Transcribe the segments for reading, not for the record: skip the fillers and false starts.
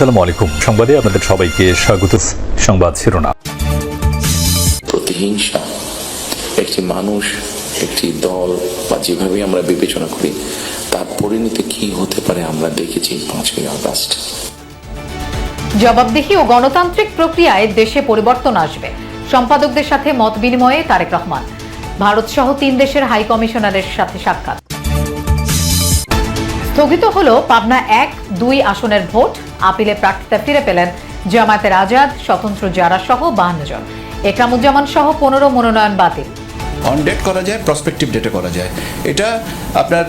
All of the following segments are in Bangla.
আসসালামু আলাইকুম। সংবাদে আপনাদের সবাইকে স্বাগত। সংবাদ শিরোনাম। প্রতিহিংসা একটি মানুষ, একটি দল বা যেভাবে আমরা বিবেচনা করি তার পরিণতি কি হতে পারে আমরা দেখেছি 5ই আগস্ট। জবাবদিহি ও গণতান্ত্রিক প্রক্রিয়ায় দেশে পরিবর্তন আসবে, সম্পাদকদের সাথে মত বিনিময়ে তারেক রহমান। ভারত সহ 3 দেশের হাই কমিশনারের সাথে সাক্ষাৎ। স্থগিত হল পাবনা 1-2 আসনের ভোট। আপিলে প্রার্থিতা ফিরে পেলেন জামায়াতের আজাদ, স্বতন্ত্র জারা সহ 52 জন। একরামুজ্জামান সহ 15 মনোনয়ন বাতিল। অন ডেট করা যায়, প্রসপেক্টিভ ডেটে করা যায়। এটা আপনার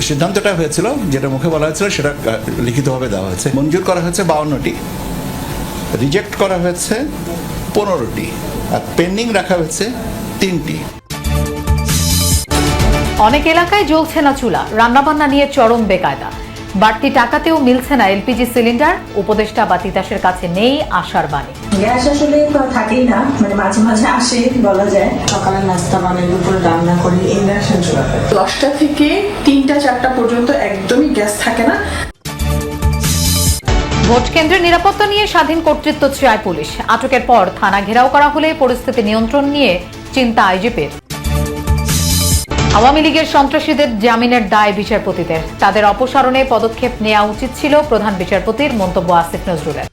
সিদ্ধান্তটা হয়েছিল, যেটা মুখে বলা হয়েছিল সেটা লিখিতভাবে দেওয়া হয়েছে। মঞ্জুর করা হয়েছে 52টি, রিজেক্ট করা হয়েছে 15টি, আর পেন্ডিং রাখা হয়েছে 3টি। অনেক এলাকায় জ্বলছে না চুলা, রান্নাবান্না নিয়ে চরম বেকায়দা। বাড়তি টাকাতেও মিলছে না এলপিজি সিলিন্ডার। উপদেষ্টা বা তিতাসের কাছে নেই আশার বাণী। গ্যাস আসলে থাকেই না, মানে মাঝে মাঝে আসে বলা যায়। সকালে নাস্তা বানাই, দুপুরে রান্না করি, ইন্ডাকশন চুলাতে 10টা থেকে 3টা-4টা পর্যন্ত একদমই গ্যাস থাকে না। ভোট কেন্দ্রের নিরাপত্তা নিয়ে স্বাধীন কর্তৃত্ব চায় পুলিশ। আটকের পর থানা ঘেরাও করা হলে পরিস্থিতি নিয়ন্ত্রণ নিয়ে চিন্তা আইজিপির। আওয়ামী লীগের সন্ত্রাসীদের জামিনের দায় বিচারপতিদের। তাদের অপসারণে পদক্ষেপ নেওয়া উচিত ছিল প্রধান বিচারপতির, মন্তব্য আসিফ নজরুলের।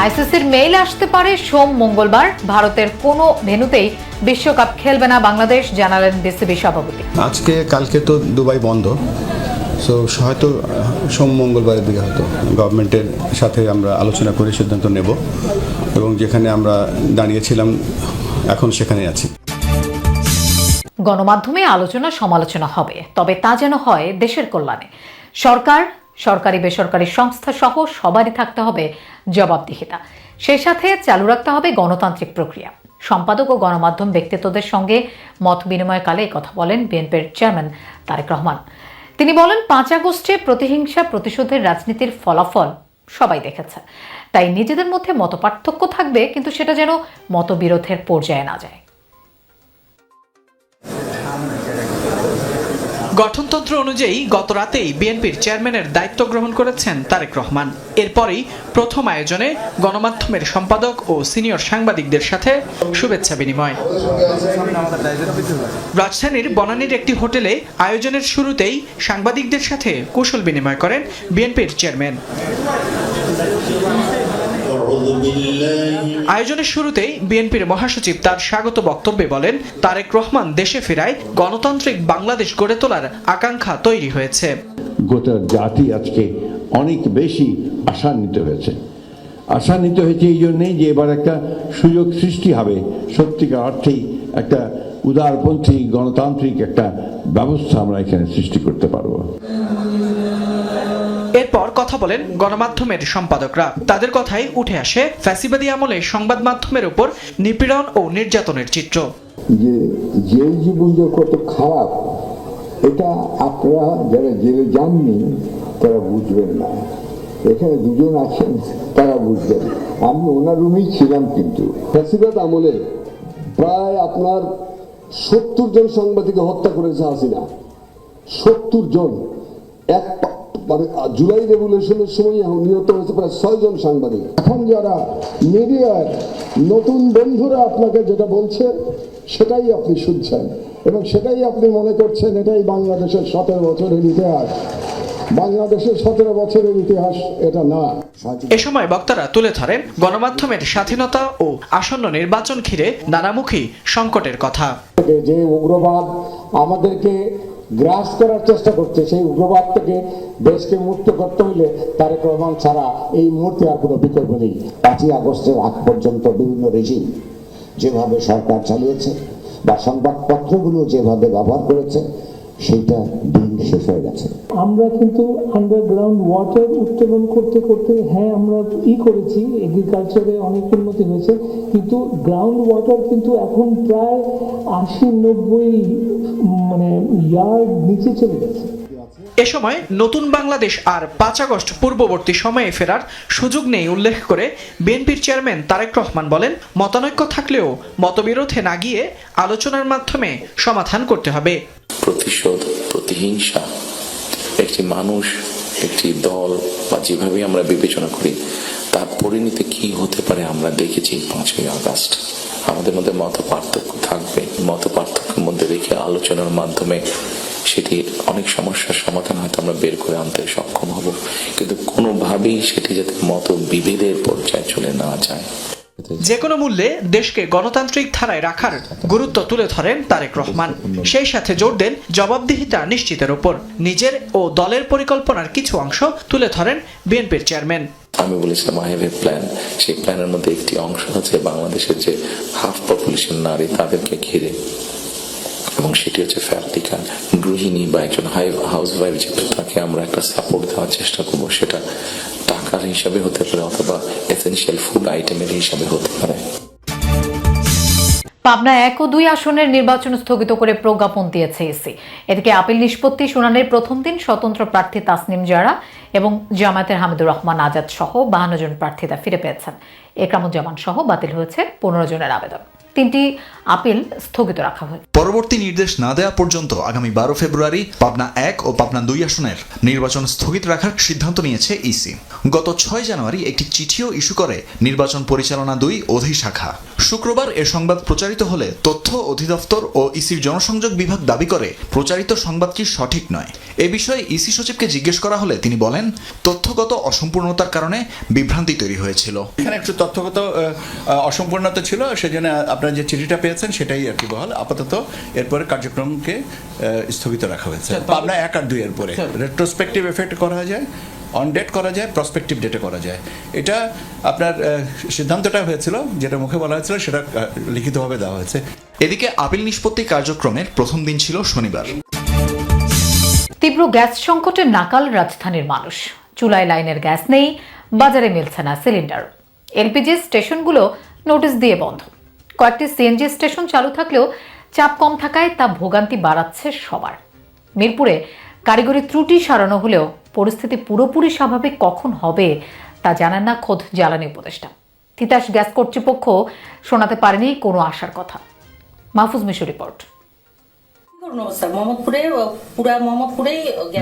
আইসিসির মেইল আসতে পারে সোম-মঙ্গলবার। ভারতের কোনো ভেন্যুতেই বিশ্বকাপ খেলবে না বাংলাদেশ, জানালেন বিসিবি সভাপতি। আজকে কালকে তো দুবাই বন্ধ, সো হয়তো সোম-মঙ্গলবারের দিকে হয়তো গভর্নমেন্টের সাথে আমরা আলোচনা করে সিদ্ধান্ত নেব, এবং যেখানে আমরা দাঁড়িয়েছিলাম এখন সেখানে আছি। গণমাধ্যমে আলোচনা সমালোচনা হবে, তবে তা যেন হয় দেশের কল্যাণে। সরকার, সরকারি বেসরকারি সংস্থা সহ সবারই থাকতে হবে জবাবদিহিতা। সেই সাথে চালু রাখতে হবে গণতান্ত্রিক প্রক্রিয়া। সম্পাদক ও গণমাধ্যম ব্যক্তিত্বদের সঙ্গে মত বিনিময়কালে কথা বলেন বিএনপির চেয়ারম্যান তারেক রহমান। তিনি বলেন, 5 আগস্টে প্রতিহিংসা প্রতিশোধের রাজনীতির ফলাফল সবাই দেখেছে। তাই নিজেদের মধ্যে মতপার্থক্য থাকবে, কিন্তু সেটা যেন মতবিরোধের পর্যায়ে না যায়। গঠনতন্ত্র অনুযায়ী গত রাতেই বিএনপির চেয়ারম্যানের দায়িত্ব গ্রহণ করেছেন তারেক রহমান। এরপরই প্রথম আয়োজনে গণমাধ্যমের সম্পাদক ও সিনিয়র সাংবাদিকদের সাথে শুভেচ্ছা বিনিময়। রাজধানীর বনানীর একটি হোটেলে আয়োজনের শুরুতেই সাংবাদিকদের সাথে কুশল বিনিময় করেন বিএনপির চেয়ারম্যান। আয়োজনের শুরুতেই বিএনপির মহাসচিব তার স্বাগত বক্তব্যে বলেন, তারেক রহমান দেশে ফেরায় গণতান্ত্রিক বাংলাদেশ গড়ে তোলার আকাঙ্ক্ষা তৈরি হয়েছে। গোটা জাতি আজকে অনেক বেশি আশান্বিত হয়েছে। আশান্বিত হয়েছে এই জন্যেই যে এবার একটা সুযোগ সৃষ্টি হবে, সত্যিকার অর্থেই একটা উদারপন্থী গণতান্ত্রিক একটা ব্যবস্থা আমরা এখানে সৃষ্টি করতে পারবো। এরপর কথা বলেন গণমাধ্যমের সম্পাদকরা। তাদের কথাই উঠে আসে ফ্যাসিবাদী আমলে সংবাদ মাধ্যমের উপর নিপীড়ন ও নির্যাতনের চিত্র। যে জেল জীবন যে কত খারাপ, এটা আপনারা যারা জেলে যাননি তারা বুঝবেন না। এখানে দুজন আছেন, তারা বুঝবেন। আমি ওনার রুমেই ছিলাম, কিন্তু ফ্যাসিবাদ আমলে প্রায় আপনার 70 জন সাংবাদিক হত্যা করেছে হাসিনা। 70 জন। জুলাই রেভলিউশনের সময় নিহত হয়েছে প্রায় 6 জন সাংবাদিক। এখন যারা মিডিয়ার নতুন বন্ধুরা আপনাকে যেটা বলছে সেটাই আপনি শুনছেন, এবং সেটাই আপনি মনে করছেন এটাই বাংলাদেশের 17 বছরের ইতিহাস। বাংলাদেশের 17 বছরের ইতিহাস এটা না। এ সময় বক্তারা তুলে ধরেন গণমাধ্যমের স্বাধীনতা ও আসন্ন নির্বাচন ঘিরে নানামুখী সংকটের কথা। যে উগ্রবাদ আমাদেরকে গ্রাস করার চেষ্টা করছে, সেই উগ্রবাদ থেকে দেশকে মুক্ত করতে হলে তারেক রহমান ছাড়া এই মুহূর্তে আর কোনো বিকল্প নেই। 5ই আগস্টের আগ পর্যন্ত বিভিন্ন রেজিম যেভাবে সরকার চালিয়েছে বা সংবাদপত্রগুলো যেভাবে ব্যবহার করেছে, সেইটা দিন শেষ হয়ে গেছে। আমরা কিন্তু আন্ডারগ্রাউন্ড ওয়াটার উত্তোলন করতে করতে আমরা করেছি, এগ্রিকালচারে অনেক উন্নতি হয়েছে, কিন্তু গ্রাউন্ড ওয়াটার কিন্তু এখন প্রায় 80-90 ইয়ার্ড নিচে চলে গেছে। এ সময় নতুন বাংলাদেশ আর 5 আগস্ট পূর্ববর্তী সময়ে ফেরার সুযোগ নেই উল্লেখ করে বিএনপির চেয়ারম্যান তারেক রহমান বলেন, মতানৈক্য থাকলেও মতবিরোধে না গিয়ে আলোচনার মাধ্যমে সমাধান করতে হবে। প্রতিশোধ, প্রতিহিংসা একটি মানুষ, একটি দল বা যেভাবে আমরা বিবেচনা করি তার পরিণতি কি হতে পারে আমরা দেখেছি 5ই আগস্ট। আমাদের মধ্যে মত পার্থক্য থাকবে, মত পার্থক্যের মধ্যে রেখে আলোচনার মাধ্যমে সেটি অনেক সমস্যার সমাধান হয়তো আমরা বের করে আনতে সক্ষম হব, কিন্তু কোনোভাবেই সেটি যাতে মত বিভেদের পর্যায়ে চলে না যায়। যে কোনো মূল্যে দেশকে গণতান্ত্রিক ধারায় রাখার গুরুত্ব তুলে ধরেন তারেক রহমান। সেই সাথে জোর দেন জবাবদিহিতা নিশ্চিতের উপর। নিজের ও দলের পরিকল্পনার কিছু অংশ তুলে ধরেন বিএনপির চেয়ারম্যান। আমি বলেছিলাম আই হ্যাভ এ প্ল্যান। সেই প্ল্যানের মধ্যে একটি অংশ হচ্ছে বাংলাদেশের যে হাফ পপুলেশন নারী তাদেরকে ঘিরে, এবং সেটি হচ্ছে ফ্যাক্টিক্যাল গৃহিণী বা একজন হাউস ওয়াইফ যেটা তাকে আমরা একটা সাপোর্ট দেওয়ার চেষ্টা করবো। সেটা টাকার হিসাবে হতে পারে অথবা এসেনশিয়াল ফুড আইটেমের হিসাবে হতে পারে। পাবনা 1 ও 2 আসনের নির্বাচন স্থগিত করে প্রজ্ঞাপন দিয়েছে ইসি। এদিকে আপিল নিষ্পত্তি শুনানির প্রথম দিন স্বতন্ত্র প্রার্থী তাসনিম জারা এবং জামায়াতের হামিদুর রহমান আজাদ সহ 52 জন প্রার্থীতা ফিরে পেয়েছেন। একরামুজ্জামান সহ বাতিল হয়েছে 15 জনের আবেদন। 3টি আপিল স্থগিত রাখা হয়েছে। পরবর্তী নির্দেশ না দেওয়া পর্যন্ত আগামী 12 ফেব্রুয়ারি পাবনা 1 ও পাবনা 2 আসনের নির্বাচন স্থগিত রাখার সিদ্ধান্ত নিয়েছে ইসি। গত 6 জানুয়ারি একটি চিঠিও ইস্যু করে নির্বাচন পরিচালনা 2 অধিশাখা। শুক্রবার এ সংবাদ প্রচারিত হলে তথ্য অধিদপ্তর ও ইসির জনসংযোগ বিভাগ দাবি করে প্রচারিত সংবাদটি সঠিক নয়। এ বিষয়ে ইসি সচিবকে জিজ্ঞেস করা হলে তিনি বলেন, তথ্যগত অসম্পূর্ণতার কারণে বিভ্রান্তি তৈরি হয়েছিল। এখানে একটু তথ্যগত অসম্পূর্ণতা ছিল, সেজন্য আপনারা যে চিঠিটা পেয়েছেন সেটাই আর কি বহাল। আপাতত এরপরে কার্যক্রমকে স্থগিত রাখা হয়েছে। পাবনা 1 আর 2 এর পরে রেট্রোস্পেক্টিভ এফেক্ট করা যায়, অন ডেট করা যায়, প্রসপেক্টিভ ডেটে করা যায়। এটা আপনার সিদ্ধান্তটা হয়েছিল, যেটা মুখে বলা হয়েছিল সেটা লিখিতভাবে দেওয়া হয়েছে। এদিকে আপিল নিষ্পত্তি কার্যক্রমের প্রথম দিন ছিল শনিবার। তীব্র গ্যাস সংকটে নাকাল রাজধানীর মানুষ। চুলায় লাইনের গ্যাস নেই, বাজারে মিলছে না সিলিন্ডার। এলপিজি স্টেশনগুলো নোটিশ দিয়ে বন্ধ। কয়েকটি সিএনজি স্টেশন চালু থাকলেও চাপ কম থাকায় তা ভোগান্তি বাড়াচ্ছে সবার। মিরপুরে কারিগরি ত্রুটি সারানো হলেও পরিস্থিতি পুরোপুরি স্বাভাবিক কখন হবে তা জানেন না খোদ জ্বালানি উপদেষ্টা। তিতাস গ্যাস কর্তৃপক্ষ শোনাতে পারেনি কোনো আশার কথা। মাহফুজ মিশু রিপোর্ট।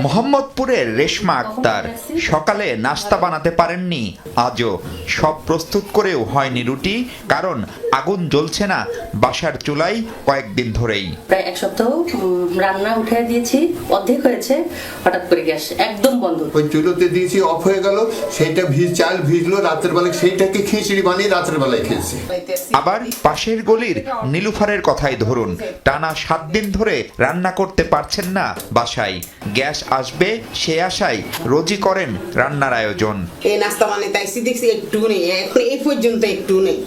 মোহাম্মদপুরের রেশমা আক্তার সকালে নাস্তা বানাতে পারেননি আজও। সব প্রস্তুত করেও হয়নি রুটি, কারণ আগুন জ্বলছে না বাসার চুলায় কয়েকদিন ধরেই। প্রায় 1 সপ্তাহ রান্না উঠে দিয়েছি, অর্ধেক হয়েছে, হঠাৎ করে গ্যাস একদম বন্ধ। ওই চুলোতে দিয়েছি, অফ হয়ে গেল, সেইটা চাল ভিজলো, রাতের বেলায় সেইটাকে খিচুড়ি বানিয়ে রাতের বেলায় খেয়েছি। আবার পাশের গলির নীলুফারের কথাই ধরুন, টানা 7 দিন ধরে রান্না করতে পারছেন না বাসায়। গ্যাস আসবে সে আশায় রোজই করেন রান্নার আয়োজন। এই নাস্তা বানাইতে আইছি, দেখছি একটু নেই, এখন এই পর্যন্ত একটু নেই।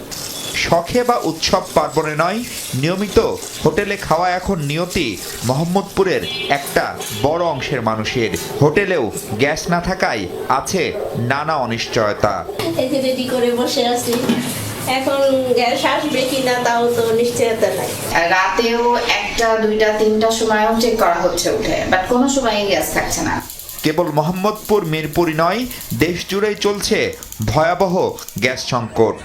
শখে বা উৎসব পার্বণে নয়, নিয়মিত হোটেলে খাওয়া এখন নিয়তি মোহাম্মদপুরের একটা বড় অংশের মানুষের। হোটেলেও গ্যাস না থাকায় আছে নানা অনিশ্চয়তা। রেডি করে বসে আছি, এখন গ্যাস আসবে কিনা তাও তো নিশ্চয়তা নাই। রাতেও 1টা 2টা 3টার সময়ও চেক করা হচ্ছে উঠে, বাট কোনো সময় গ্যাস থাকছে না। কেবল মোহাম্মদপুর মিরপুরই নয়, দেশ জুড়েই চলছে ভয়াবহ গ্যাস সংকট।